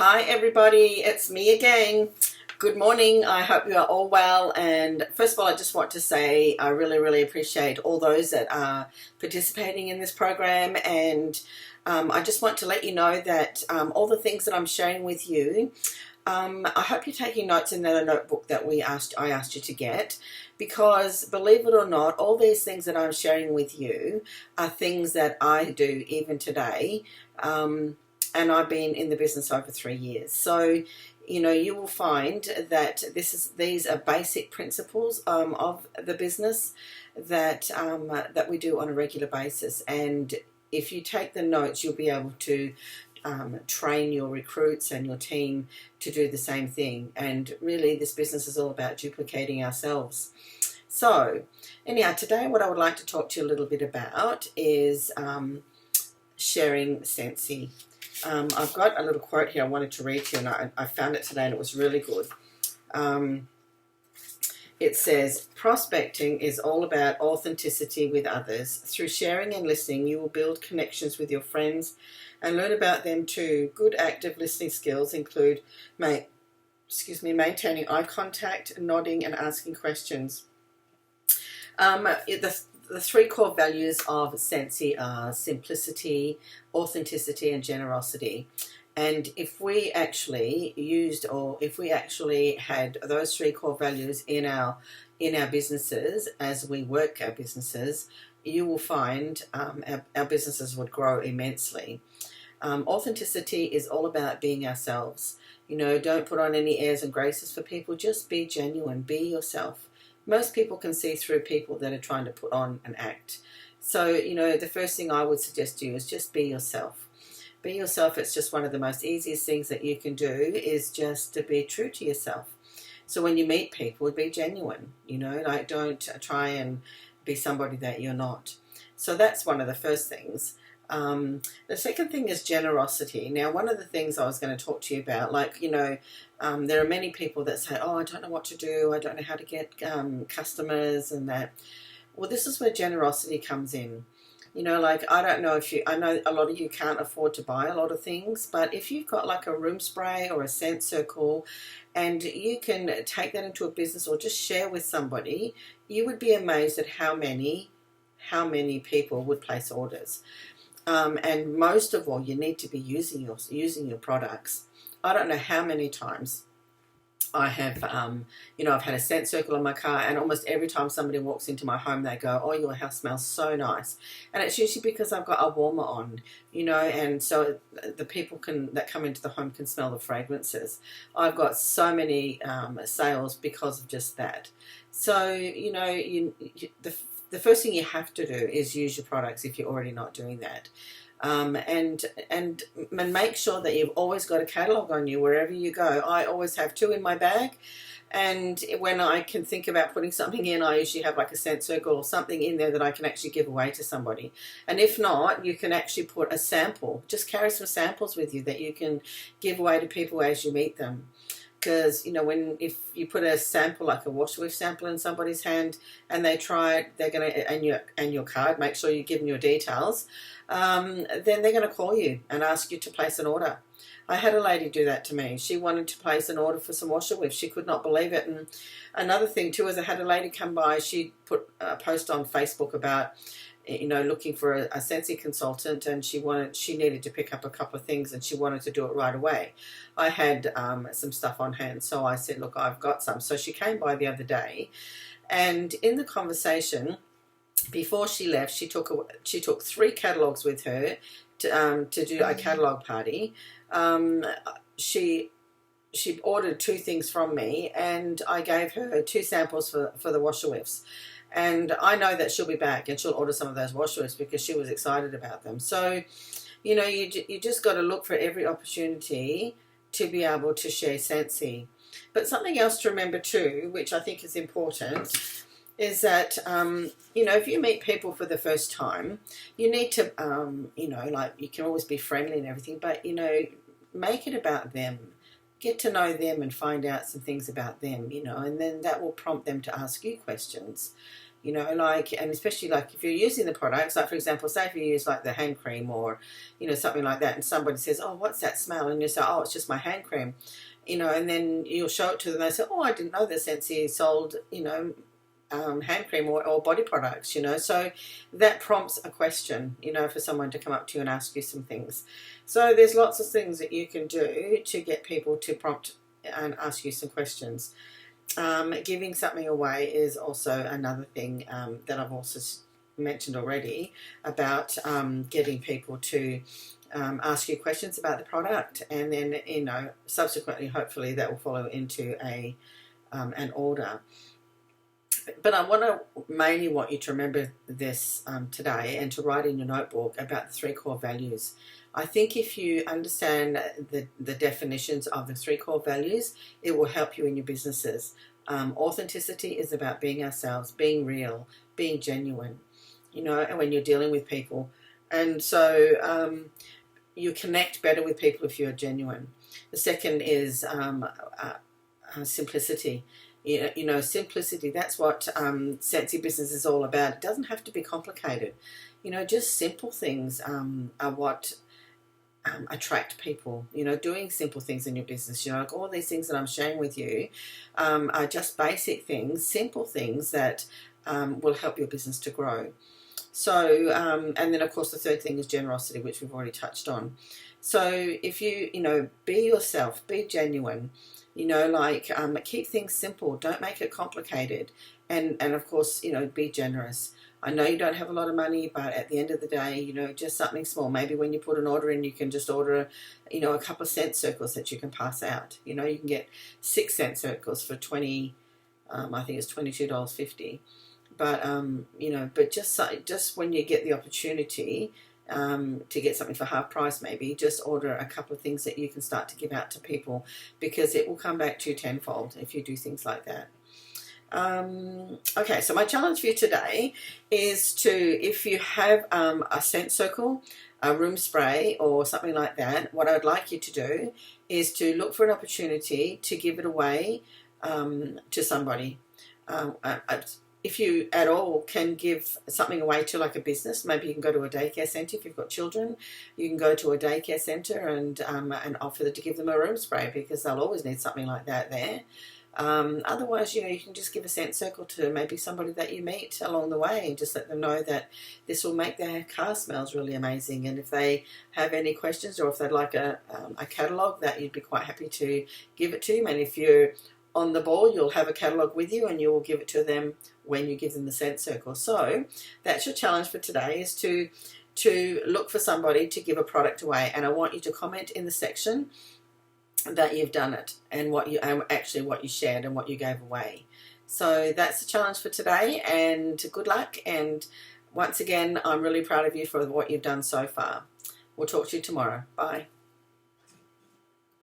Hi everybody, it's me again. Good morning. I hope you are all well, and first of all I just want to say I really appreciate all those that are participating in this program, and I just want to let you know that all the things that I'm sharing with you, I hope you're taking notes in that notebook that I asked you to get, because believe it or not, all these things that I'm sharing with you are things that I do even today. And I've been in the business over 3 years. So, you will find that these are basic principles of the business that we do on a regular basis. And if you take the notes, you'll be able to train your recruits and your team to do the same thing. And really, this business is all about duplicating ourselves. So, anyhow, today what I would like to talk to you a little bit about is sharing Scentsy. I've got a little quote here I wanted to read to you, and I found it today and it was really good. It says, prospecting is all about authenticity with others. Through sharing and listening, you will build connections with your friends and learn about them too. Good active listening skills include maintaining eye contact, nodding, and asking questions. The three core values of Scentsy are simplicity, authenticity, and generosity. And if we actually had those three core values in our businesses as we work our businesses, you will find our businesses would grow immensely. Authenticity is all about being ourselves. Don't put on any airs and graces for people. Just be genuine. Be yourself. Most people can see through people that are trying to put on an act. So, the first thing I would suggest to you is just be yourself. Be yourself. It's just one of the most easiest things that you can do, is just to be true to yourself. So when you meet people, be genuine, don't try and be somebody that you're not. So that's one of the first things. The second thing is generosity. Now, one of the things I was going to talk to you about, there are many people that say, oh, I don't know what to do. I don't know how to get customers and that. Well, this is where generosity comes in. I don't know I know a lot of you can't afford to buy a lot of things, but if you've got like a room spray or a scent circle and you can take that into a business or just share with somebody, you would be amazed at how many people would place orders. And most of all, you need to be using your products. I don't know how many times I have, I've had a scent circle in my car, and almost every time somebody walks into my home, they go, oh, your house smells so nice. And it's usually because I've got a warmer on, and so the people that come into the home can smell the fragrances. I've got so many sales because of just that. So, the first thing you have to do is use your products if you're already not doing that. And make sure that you've always got a catalogue on you wherever you go. I always have 2 in my bag, and when I can think about putting something in, I usually have like a scent circle or something in there that I can actually give away to somebody. And if not, you can actually put a sample. Just carry some samples with you that you can give away to people as you meet them. Because if you put a sample, like a wash with sample, in somebody's hand and they try it, they're gonna and your card. Make sure you give them your details. Then they're gonna call you and ask you to place an order. I had a lady do that to me. She wanted to place an order for some washer whiffs. She could not believe it. And another thing too is I had a lady come by. She put a post on Facebook about looking for a Scentsy consultant, and she needed to pick up a couple of things, and she wanted to do it right away. I had some stuff on hand, so I said, look, I've got some. So she came by the other day, and in the conversation, before she left, she took 3 catalogs with her to do a catalog party. She ordered 2 things from me, and I gave her 2 samples for the washer whiffs. And I know that she'll be back and she'll order some of those washer whiffs because she was excited about them. So, you just got to look for every opportunity to be able to share Scentsy. But something else to remember too, which I think is important, is that, if you meet people for the first time, you need to, you can always be friendly and everything, but, make it about them. Get to know them and find out some things about them, and then that will prompt them to ask you questions. You know, like, and especially like if you're using the products, like for example, say if you use like the hand cream or, you know, something like that, and somebody says, oh, what's that smell? And you say, oh, it's just my hand cream, you know, and then you'll show it to them. They say, oh, I didn't know that Scentsy sold, you know, hand cream or body products, you know. So that prompts a question, you know, for someone to come up to you and ask you some things. So there's lots of things that you can do to get people to prompt and ask you some questions. Giving something away is also another thing that I've also mentioned already about getting people to ask you questions about the product, and then, you know, subsequently, hopefully, that will follow into an order. But I mainly want you to remember this today, and to write in your notebook about the 3 core values. I think if you understand the definitions of the 3 core values, it will help you in your businesses. Authenticity is about being ourselves, being real, being genuine, you know, and when you're dealing with people. And so you connect better with people if you're genuine. The second is simplicity. You know, simplicity, that's what Scentsy Business is all about. It doesn't have to be complicated. You know, just simple things are what attract people. You know, doing simple things in your business, you know, like all these things that I'm sharing with you are just basic things, simple things that will help your business to grow. So, and then of course the third thing is generosity, which we've already touched on. So if you know, be yourself, be genuine, you know, like keep things simple, don't make it complicated, and of course, you know, be generous. I know you don't have a lot of money, but at the end of the day, you know, just something small. Maybe when you put an order in, you can just order, you know, a couple of cent circles that you can pass out. You know, you can get 6 cent circles for I think it's $22.50. But you know, but just when you get the opportunity to get something for half price, maybe just order a couple of things that you can start to give out to people, because it will come back to you tenfold if you do things like that. Okay, so my challenge for you today is to, if you have a scent circle, a room spray or something like that, what I'd like you to do is to look for an opportunity to give it away to somebody. If you at all can give something away to like a business, maybe you can go to a daycare centre if you've got children. You can go to a daycare centre and offer to give them a room spray, because they'll always need something like that there. Otherwise, you know, you can just give a scent circle to maybe somebody that you meet along the way, and just let them know that this will make their car smells really amazing. And if they have any questions, or if they'd like a catalogue, that you'd be quite happy to give it to them. And if you're on the ball, you'll have a catalogue with you, and you will give it to them when you give them the scent circle. So that's your challenge for today, is to look for somebody to give a product away, and I want you to comment in the section that you've done it, and what you shared and what you gave away. So that's the challenge for today, and good luck. And once again, I'm really proud of you for what you've done so far. We'll talk to you tomorrow. Bye.